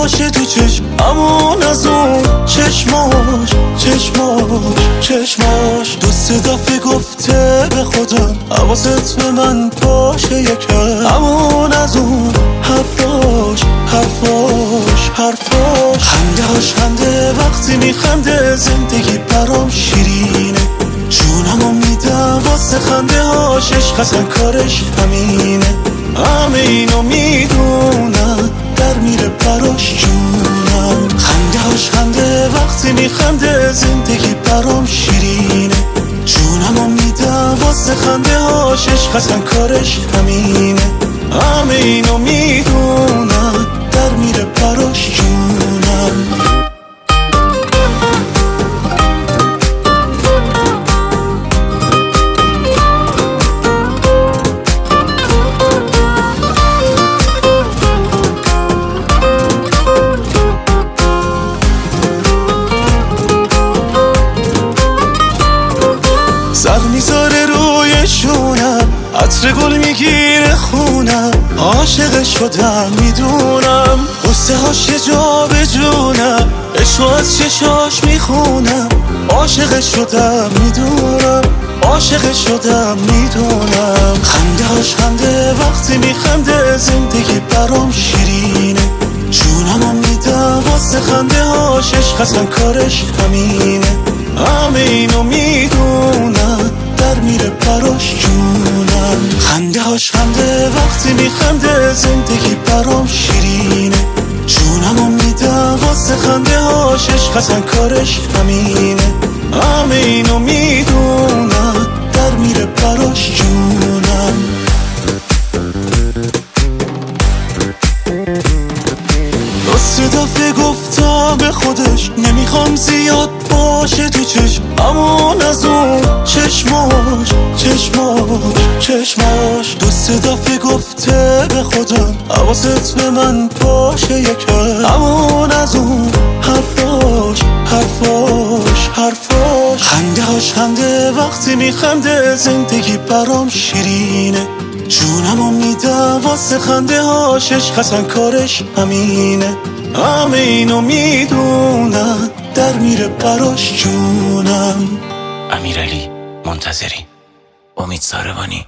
باشه تو چشم همون از اون چشماش دوست دفعه گفته به خودم حواست به من باشه یکم همون از اون حرفاش خندهاش خنده وقتی میخنده زندگی برام شیرینه جونمو میدم واسه خنده هاش عشق اصلا کارش همینه همه اینو میدونم در میره براش جونم خنده هاش خنده وقتی میخنده زندگی برام شیرینه جونمو میدم واسه خنده هاش عشق اصلا کارش همینه همه اینو میدونم در میره براش جونم سر میذاره روی شونم عطر گل میگیره خونم عاشق شدم میدونم قصه هاش یه جا به جونم عشق از چشاش میخونم عاشق شدم میدونم خنده هاش خنده وقتی میخنده زندگی برام شیرینه جونمو میدم واسه خنده هاش عشق اصلا کارش همینه همه اینو میدونم در میره براش جونم خنده هاش خنده وقتی میخنده زندگی برام شیرینه جونمو میدم واسه خنده هاش عشق اصلا کارش همینه همه اینو میدونم در میره براش جونم راست دفعه گفتم به خودش نمیخوام زیاد باشه تو چشم همون از اون چشماش دوست دفعه گفته به خودم حواست به من باشه یکم همون از اون حرفاش خنده هاش خنده وقتی میخنده زندگی برام شیرینه جونمو میدم واسه خنده هاش عشق اصلا کارش همینه همه اینو میدونم در میره براش جونم. امیرعلی منتظری، امید ساروانی.